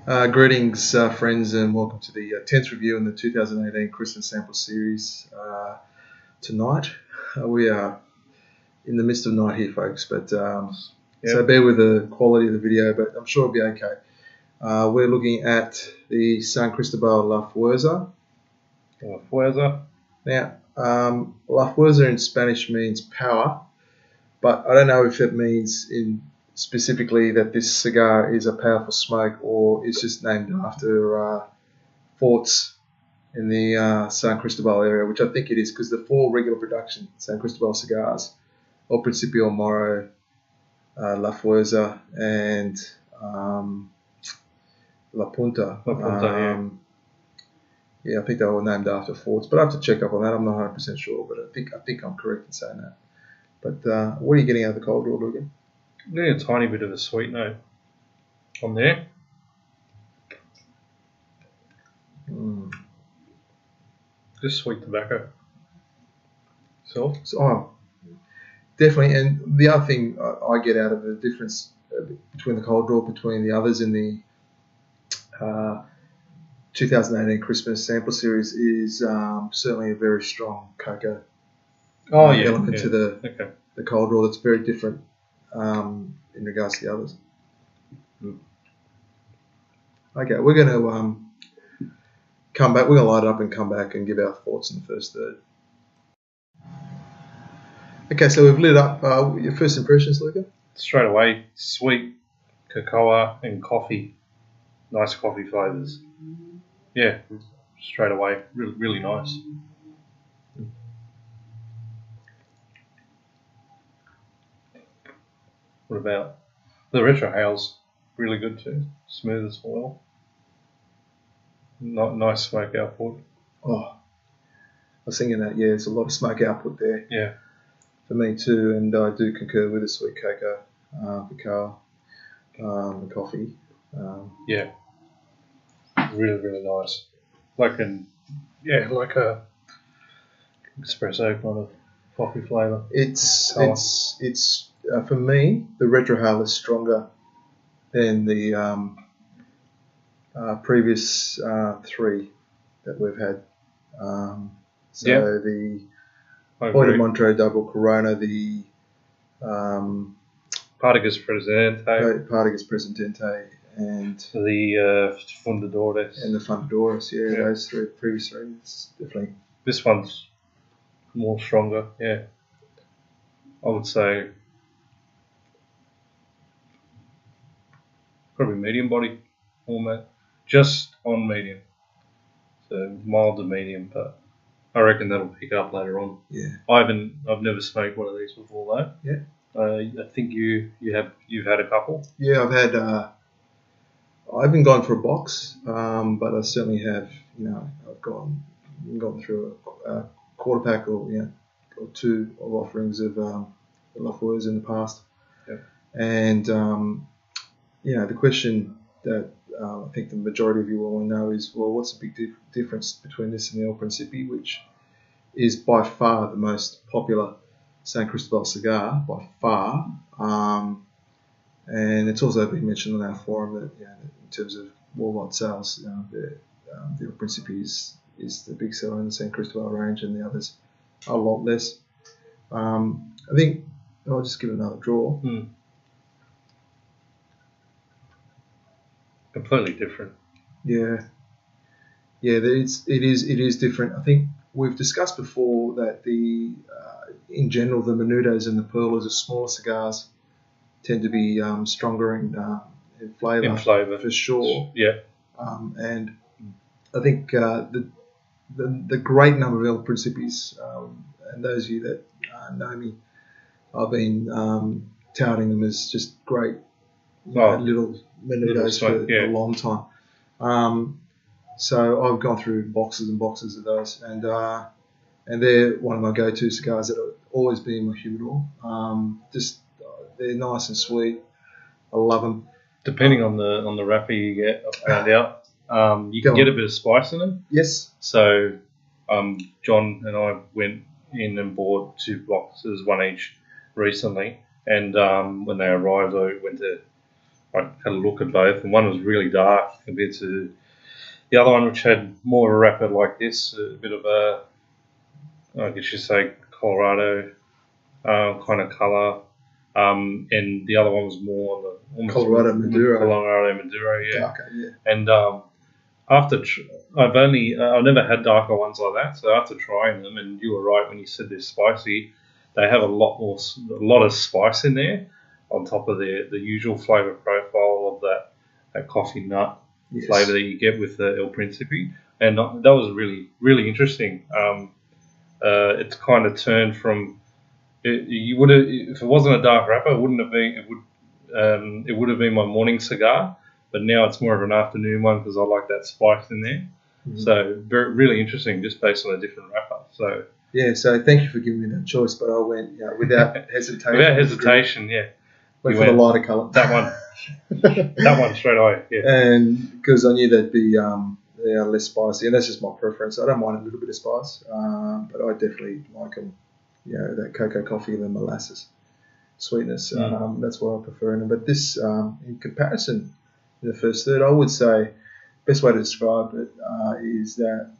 Greetings, friends, and welcome to the 10th review in the 2018 Christmas Sample Series. Tonight, we are in the midst of night here, folks, but so bear with the quality of the video, but I'm sure it'll be okay. We're looking at the San Cristobal La Fuerza. La Fuerza. Now, La Fuerza in Spanish means power, but I don't know if it means specifically that this cigar is a powerful smoke or it's just named after forts in the San Cristobal area, which I think it is because the four regular production San Cristobal cigars, El Principio, Moro, La Fuerza, and La Punta. Yeah, I think they were named after forts, but I have to check up on that. I'm not 100% sure, but I think I'm correct in saying that. But what are you getting out of the cold draw, Logan? Getting a tiny bit of a sweet note on there. Just sweet tobacco. Definitely. And the other thing I get out of the difference between the cold draw between the others in the 2018 Christmas Sample Series is certainly a very strong cocoa element to the cold draw that's very different in regards to the others. Okay, we're going to come back. We're going to light it up and come back and give our thoughts in the first third. Okay, so we've lit up. Your first impressions, Luca? Straight away, sweet cocoa and coffee. Nice coffee flavours. Yeah, straight away, really nice. What about the retrohale's really good too, smooth as well. Nice smoke output. Oh, I was thinking that. Yeah, there's a lot of smoke output there. Yeah, for me too, and I do concur with the sweet cocoa, the coffee. Yeah, really nice. Like a espresso kind of coffee flavour. It's for me, the retrohale is stronger than the previous three that we've had. The Point of Montreux Double Corona, the Partagas Presidente, and the Fundadores. And the Fundadores, yeah, those three, previous three, definitely. This one's more stronger, yeah. I would say probably medium body format, just on medium. So mild to medium, but I reckon that'll pick up later on. Yeah. I've never smoked one of these before though. Yeah. I think you've had a couple. Yeah, I've had. I haven't gone for a box, but I certainly have. I've gone through a quarter pack or two of offerings of La Fuerza in the past. Yeah. And the question that I think the majority of you will want to know is, well, what's the big difference between this and the El Principe, which is by far the most popular San Cristobal cigar, by far. And it's also been mentioned on our forum that in terms of worldwide sales, the El Principe is the big seller in the San Cristobal range, and the others are a lot less. I think I'll just give it another draw. Completely different. Yeah. It is different. I think we've discussed before that in general the Menudos and the Perlas are smaller cigars, tend to be stronger in flavour. In flavour, for sure. Yeah. And I think the great number of El Principes, and those of you that know me, I've been touting them as just great little Menudos for a long time. So I've gone through boxes and boxes of those, and they're one of my go-to cigars that have always been in my humidor. They're nice and sweet. I love them. Depending on the wrapper you get, I found out you can get a bit of spice in them. Yes. So John and I went in and bought 2 boxes, one each, recently, and when they arrived, I went to I had a look at both, and one was really dark compared to the other one, which had more of a wrapper like this, a bit of a, I guess you say, Colorado kind of colour. And the other one was more on the almost Colorado Maduro. Colorado Maduro, yeah. Darker, yeah. And I've never had darker ones like that. So after trying them, and you were right when you said they're spicy, they have a lot of spice in there on top of the usual flavour profile of that coffee nut flavour that you get with the El Principe. And that was really, really interesting. It's kind of turned from you would have, if it wasn't a dark wrapper, it wouldn't have been. It would have been my morning cigar, but now it's more of an afternoon one because I like that spice in there. Mm-hmm. So really interesting, just based on a different wrapper. So yeah. So thank you for giving me that choice, but I went without hesitation. Without hesitation, yeah. Went for the lighter colour. That one. That one straight away. Yeah. And because I knew they'd be they are less spicy, and that's just my preference. I don't mind a little bit of spice, but I definitely like them. That cocoa coffee and the molasses sweetness. That's what I prefer in them. But this, in comparison to the first third, I would say best way to describe it is that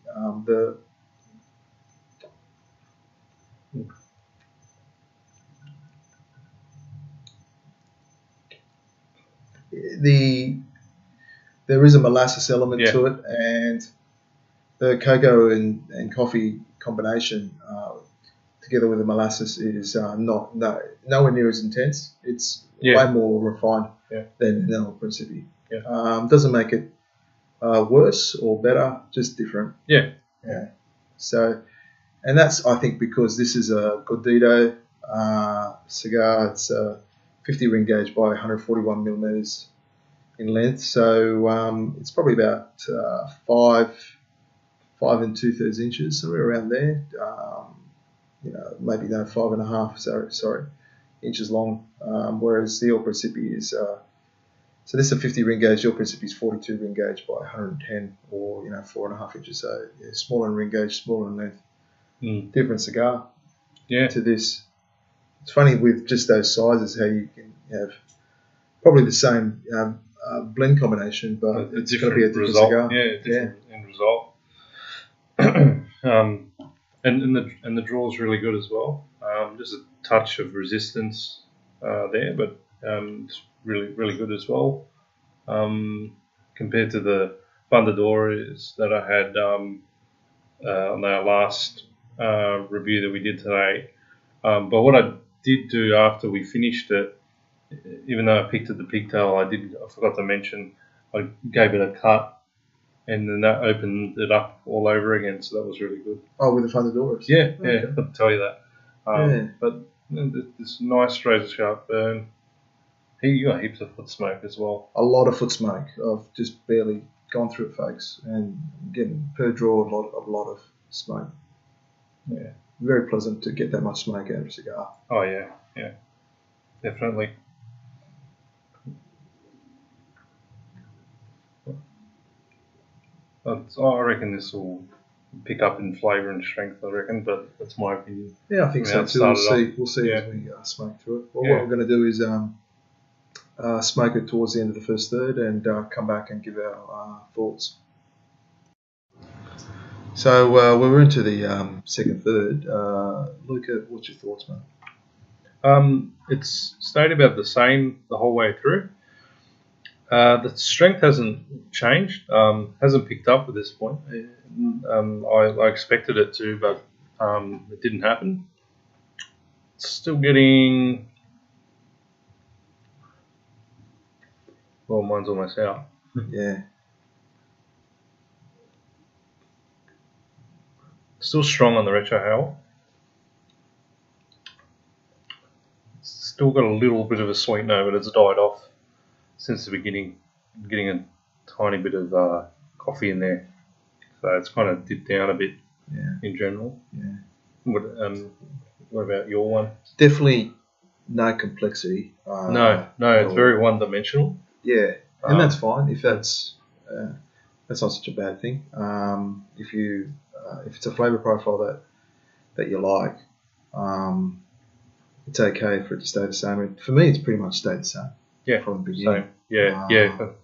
there is a molasses element to it, and the cocoa and coffee combination together with the molasses is nowhere near as intense. It's way more refined than the El Principe. Yeah. Doesn't make it worse or better, just different. Yeah. Yeah. So, and that's, I think, because this is a Gordito cigar. It's 50 ring gauge by 141 millimeters in length. So it's probably about 5 2/3 inches, somewhere around there. Maybe 5.5 inches long. Whereas the El Principe is so this is a 50 ring gauge. The El Principe is 42 ring gauge by 110, or 4.5 inches. So smaller in ring gauge, smaller in length. Different cigar. Yeah. To this, it's funny with just those sizes how you can have probably the same blend combination, but it's going to be a different result. Cigar. Yeah, different end result. And the draw is really good as well. Just a touch of resistance there, but it's really, really good as well. Compared to the Fundadores that I had on our last review that we did today. But what I did do after we finished it, even though I picked at the pigtail, I forgot to mention I gave it a cut, and then that opened it up all over again. So that was really good. Oh, with the Fundadores? Yeah, okay. I'll tell you that. But this nice razor sharp burn. You got heaps of foot smoke as well. A lot of foot smoke. I've just barely gone through it, folks, and getting per draw a lot of smoke. Yeah, very pleasant to get that much smoke out of a cigar. Oh yeah, definitely. I reckon this will pick up in flavour and strength. I reckon, but that's my opinion. Yeah, I think so too. We'll see as we smoke through it. Well, what we're going to do is smoke it towards the end of the first third and come back and give our thoughts. So we're into the second third. Luca, what's your thoughts, mate? It's stayed about the same the whole way through. The strength hasn't changed, hasn't picked up at this point. I expected it to, but it didn't happen. It's still getting... Well, mine's almost out. Yeah. Still strong on the retro hail. Still got a little bit of a sweet note, but it's died off since the beginning. I'm getting a tiny bit of coffee in there, so it's kind of dipped down a bit. In general. Yeah. What about your one? Definitely no complexity. No, it's very one-dimensional. Yeah, and that's fine if that's not such a bad thing. If it's a flavour profile that you like, it's okay for it to stay the same. For me, it's pretty much stayed the same. Yeah, from the beginning. Same. Yeah. From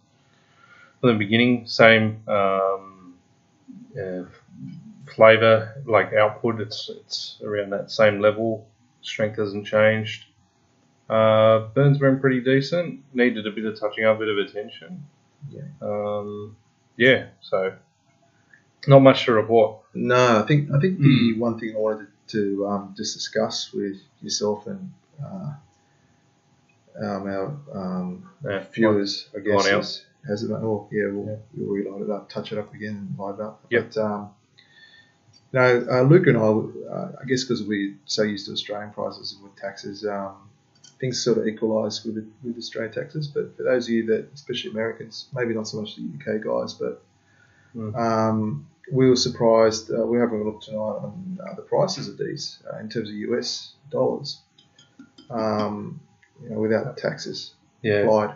the beginning, same flavour, like output. It's around that same level. Strength hasn't changed. Burns been pretty decent. Needed a bit of touching up, a bit of attention. So not much to report. No, I think the one thing I wanted to just discuss with yourself and our viewers, I guess, has it? Oh, yeah, we'll relight it up, touch it up again, and light it up. Yep. But Luke and I guess because we're so used to Australian prices and with taxes, things sort of equalise with Australian taxes. But for those of you that, especially Americans, maybe not so much the UK guys, but we were surprised. We're having a look tonight on the prices of these in terms of US dollars, without taxes applied.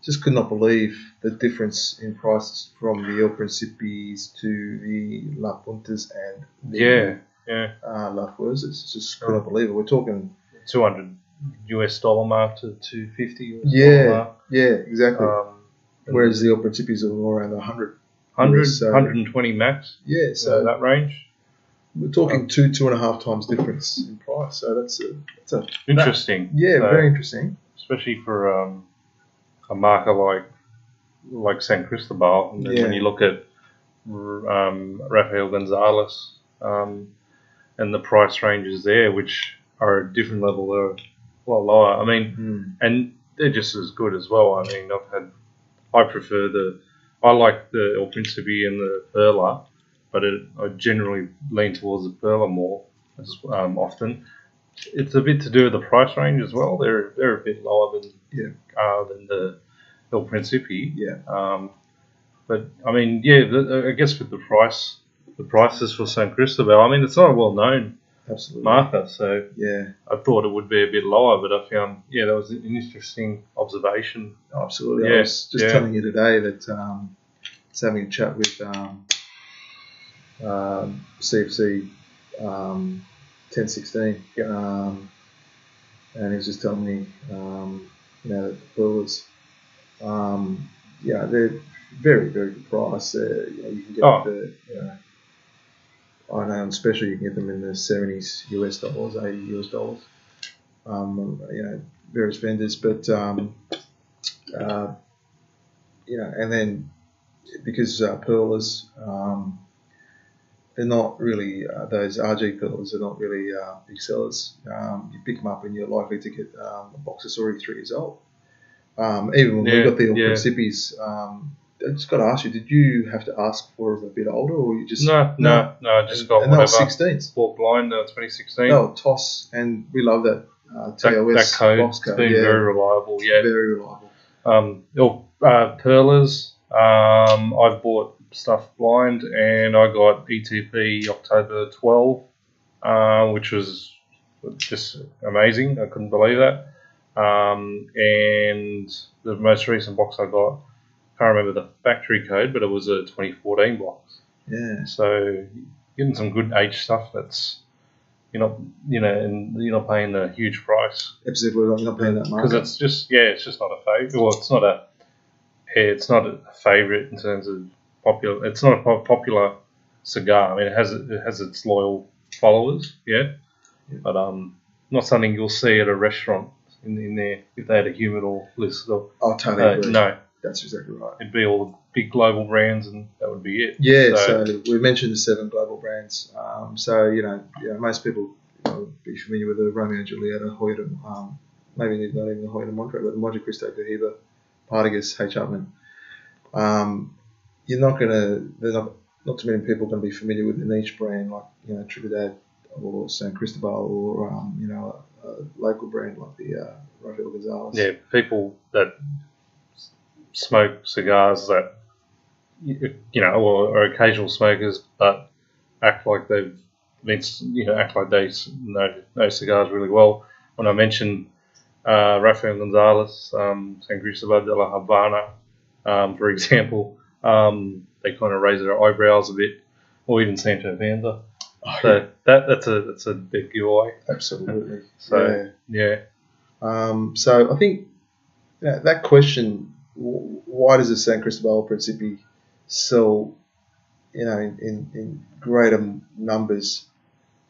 Just could not believe the difference in prices from the El Principes to the La Puntas and the La Fuerzas. Just could not believe it. We're talking $200 mark to $250 mark. Yeah, exactly. Whereas the El Principes are more around the 120 max. Yeah, so that range. We're talking 2.5 times difference in price. So that's interesting. Very interesting. Especially for a marker like San Cristobal. And then when you look at Rafael Gonzalez and the price ranges there, which are a different level, they're a lot lower. I mean, and they're just as good as well. I mean, I like the El Principe and the Perla, but I generally lean towards the Perla more often. It's a bit to do with the price range as well. They're a bit lower than the El Principe. But I mean, I guess with the prices for San Cristobal, I mean, it's not a well-known marker, so I thought it would be a bit lower, but I found that was an interesting observation. Absolutely. I was just telling you today that I was having a chat with CFC 1016, and he was just telling me that the Brewers, they're very, very good price. You can get I know, especially you can get them in the 70s US dollars, 80 US dollars. Various vendors, but and then because Perlas, they're not really those RG Perlas are not really big sellers. You pick them up and you're likely to get a box that's already 3 years old. Even when we got the El Principes, I just got to ask you, did you have to ask for a bit older, or you just no? I just got and whatever. 16s. Bought blind 2016. Oh, TOS, and we love that TOS that code. box code. It's been very reliable. Yeah, very reliable. Perlas. I've bought stuff blind, and I got ETP October 12, which was just amazing. I couldn't believe that. And the most recent box I got, I can't remember the factory code, but it was a 2014 box. Yeah. So getting some good age stuff that's and you're not paying the huge price. Absolutely, you're not paying that much. Because it's just not a favourite. Well, it's not a favourite in terms of popular. It's not a popular cigar. I mean, it has its loyal followers, but not something you'll see at a restaurant in there if they had a humidor list. I totally agree. No. That's exactly right. It'd be all the big global brands, and that would be it. Yeah, so we mentioned the 7 global brands. Most people be familiar with the Romeo and Juliet, Hoyt, maybe not even the Hoyt and Montre, but the Monte Cristo, Cohiba, Partagas, H. Upmann. You're not not too many people are going to be familiar with the niche brand like Trinidad or San Cristobal or a local brand like the Rafael Gonzalez. Yeah, people that smoke cigars that or occasional smokers, but act like they know cigars really well. When I mentioned Rafael Gonzalez, San Cristobal de la Habana, for example, they kind of raise their eyebrows a bit, or even Santo Panza. So that's a big giveaway. Absolutely. So yeah. So I think that question why does the San Cristobal Principe sell, in greater numbers?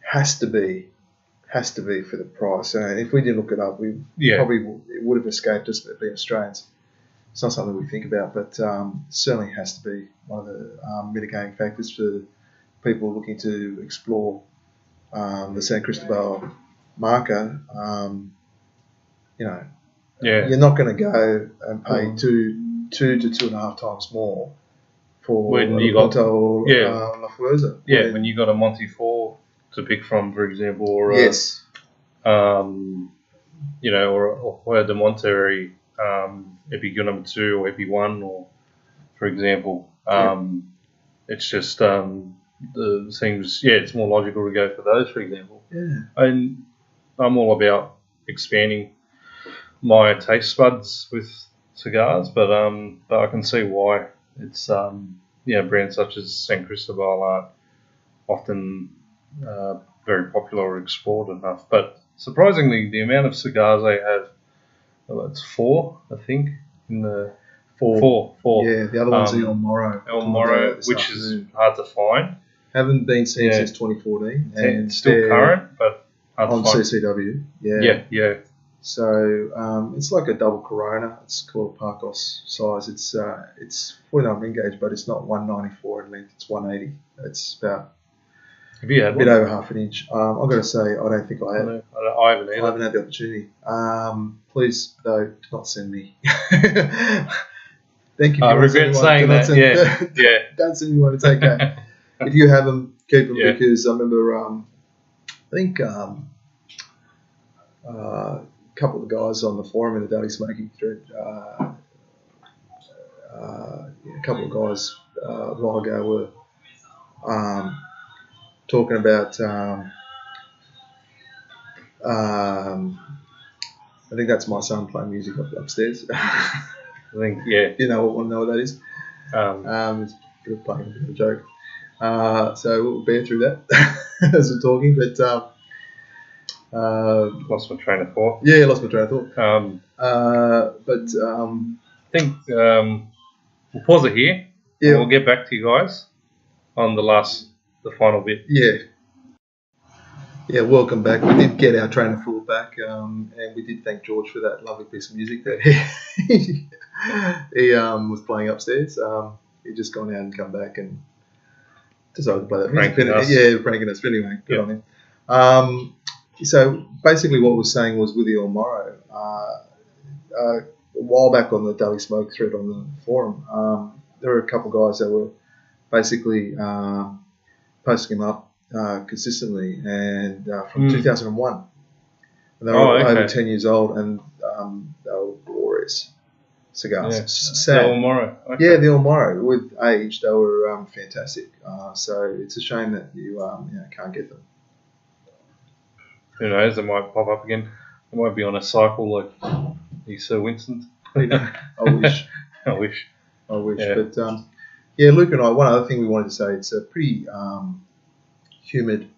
Has to be for the price. And if we didn't look it up, it would have escaped us being Australians. It's not something we think about, but certainly has to be one of the mitigating factors for people looking to explore the San Cristobal marker. You're not going to go and pay two to 2.5 times more for when you got or La Fuerza. When you got a Monte 4 to pick from, for example, or yes, or the Monterey Epi number 2 or Epi 1, or for example, it's just seems it's more logical to go for those, for example. Yeah, and I'm all about expanding my taste buds with cigars, but I can see why it's brands such as San Cristobal aren't often very popular or explored enough. But surprisingly, the amount of cigars they have, it's 4, I think, in the four. Yeah, the other one's the El Moro, which is hard to find. Haven't been seen since 2014, and it's still current, but hard on to find. CCW. Yeah. So it's like a double Corona. It's called a Parcos size. It's 49 ring gauge, but it's not 194 in length. It's 180. It's about have you had a bit over half an inch. I've got to say, I don't think I have. I haven't either. I haven't had the opportunity. Please, though, do not send me. Thank you. I regret saying that. Yeah. Don't send me one. It's okay. If you have them, keep them, because I remember, I think a couple of the guys on the forum in the Daily Smoking thread, a couple of guys a while ago were talking about, I think that's my son playing music upstairs. I think, You know what that is? It's playing a bit of a joke. So we'll bear through that as we're talking, but lost my train of thought. Yeah, lost my train of thought. I think we'll pause it here. Yeah, and we'll get back to you guys on the final bit. Yeah, welcome back. We did get our train of thought back, and we did thank George for that lovely piece of music that he was playing upstairs. He just gone out and come back and decided to play that music. Pranking us. But anyway, good on him. So basically what we're saying was with the El Moro, a while back on the Daily Smoke thread on the forum, there were a couple of guys that were basically posting him up consistently, and from 2001. And they were over 10 years old, and they were glorious cigars. The El Moro. Okay. Yeah, the El Moro. With age, they were fantastic. So it's a shame that you can't get them. Who knows? They might pop up again. They might be on a cycle like the Sir Winston. I wish. I wish. Yeah. But Luke and I. One other thing we wanted to say. It's a pretty humid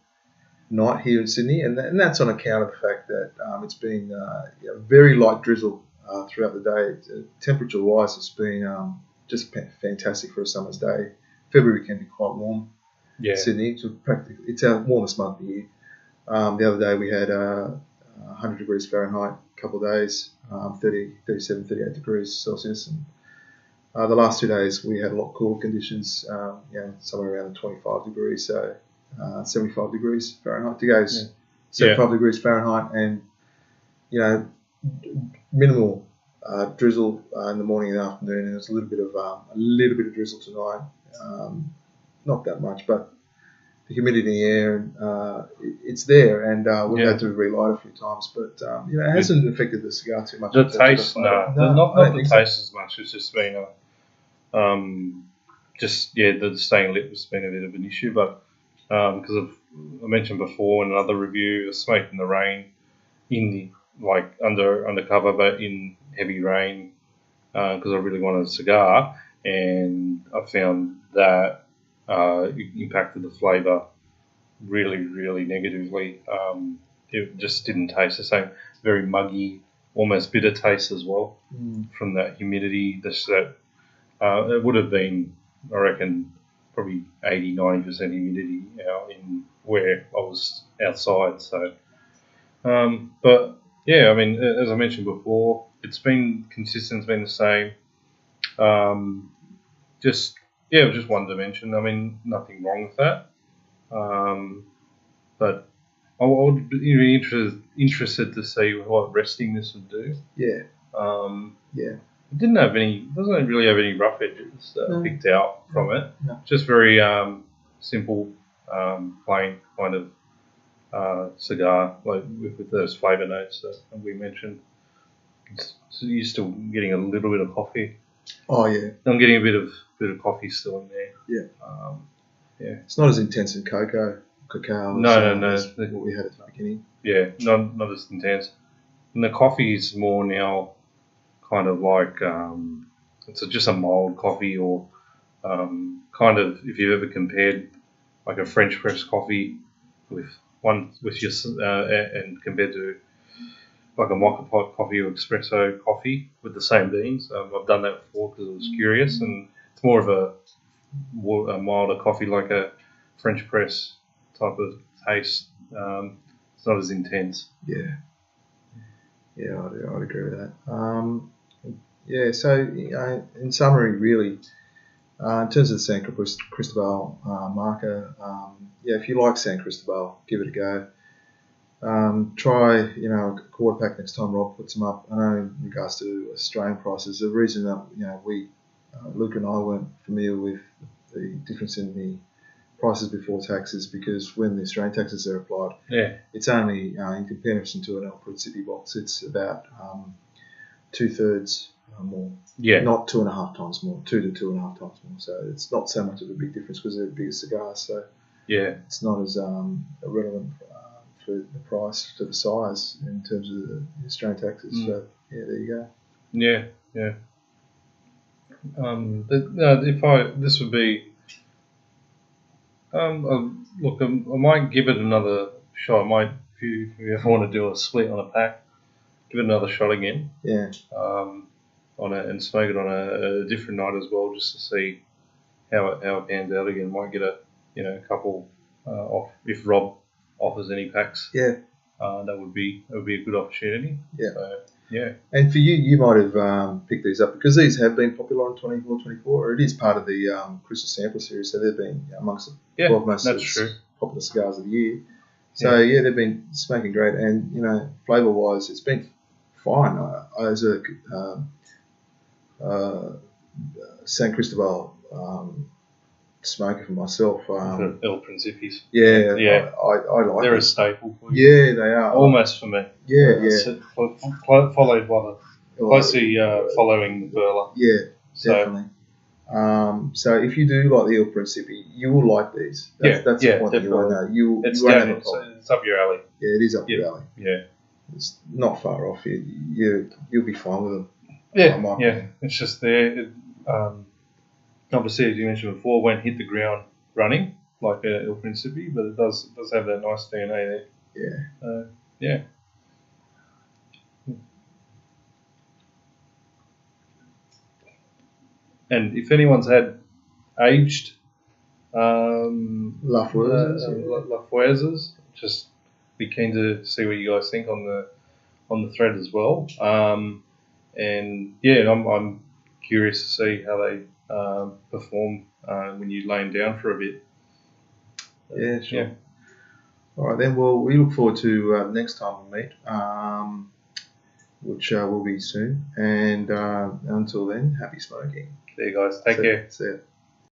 night here in Sydney, and that's on account of the fact that it's been very light drizzle throughout the day. Temperature-wise, it's been just fantastic for a summer's day. February can be quite warm. Yeah. Sydney, it's our warmest month of the year. The other day we had 100 degrees Fahrenheit, a couple of days, 37, 38 degrees Celsius, and the last 2 days we had a lot cooler conditions, somewhere around 25 degrees, so 75 degrees Fahrenheit. Today's 75 degrees Fahrenheit, and minimal drizzle in the morning and afternoon, and there's a little bit of drizzle tonight. Not that much, but the humidity in the air, it's there, and we've had to relight a few times, but it hasn't affected the cigar too much. The taste, not the taste as much. It's just been the staying lit has been a bit of an issue, but because I mentioned before in another review, I was smoking the rain in undercover, but in heavy rain because I really wanted a cigar, and I found that it impacted the flavour really, really negatively. It just didn't taste the same. Very muggy, almost bitter taste as well from that humidity. It would have been, I reckon, probably 80-90% humidity out in where I was outside. So, but yeah, I mean, as I mentioned before, it's been consistent, it's been the same. Just one dimension. I mean, nothing wrong with that. But I would be interested to see what resting this would do. Yeah. It doesn't really have any rough edges picked out from it. No. Just very simple, plain kind of cigar, like with those flavour notes that we mentioned. So you're still getting a little bit of coffee. Oh yeah. I'm getting a bit of coffee still in there. Yeah. Yeah. It's not as intense in cacao. No. As what we had at the beginning. Yeah, not as intense. And the coffee is more now kind of like it's just a mild coffee, or kind of, if you've ever compared like a French press coffee with your and compared to like a mocha pot coffee or espresso coffee with the same beans. I've done that before because I was curious, and it's more of a milder coffee, like a French press type of taste. It's not as intense. Yeah, I'd agree with that. So in summary, really, in terms of the San Cristobal marker, if you like San Cristobal, give it a go. Try, a quarter pack next time Rob puts them up. I know in regards to Australian prices, the reason that Luke and I weren't familiar with the difference in the prices before taxes, because when the Australian taxes are applied, it's only in comparison to an El Principe box, it's about 2/3 more. Yeah. Not 2.5 times more, 2 to 2.5 times more. So it's not so much of a big difference because they're bigger cigars. So it's not as relevant for the price to the size in terms of the Australian taxes. So there you go. Yeah. This would be. Look, I might give it another shot. I might, if you ever want to do a split on a pack, give it another shot again. Yeah. And smoke it on a different night as well, just to see how it pans out again. Might get a couple off if Rob offers any packs. Yeah. That would be a good opportunity. Yeah. So, yeah. And for you might have picked these up because these have been popular on 24. It is part of the Christmas Sampler series, so they've been amongst the 12 most popular cigars of the year. So they've been smoking great, and flavour wise, it's been fine. As a San Cristobal smoker for myself. El Principes. Yeah. I like They're them. a staple for you. Yeah, they are. Almost for me. Yeah. Followed by closely following the Burla. Yeah, definitely. So if you do like the El Principe, you will like these. That's the point that you want to know. It's up your alley. Yeah, it is up your alley. Yeah. It's not far off. You'll be fine with them. Yeah. It's just there. Obviously, as you mentioned before, won't hit the ground running like El Principe, but it does have that nice DNA there. Yeah. And if anyone's had aged La Fuerzas, just be keen to see what you guys think on the thread as well. And I'm curious to see how they perform when you lay them down for a bit. Yeah, sure. Yeah. All right, then. Well, we look forward to next time we meet, which will be soon. And until then, happy smoking. See you guys. Take care. See ya.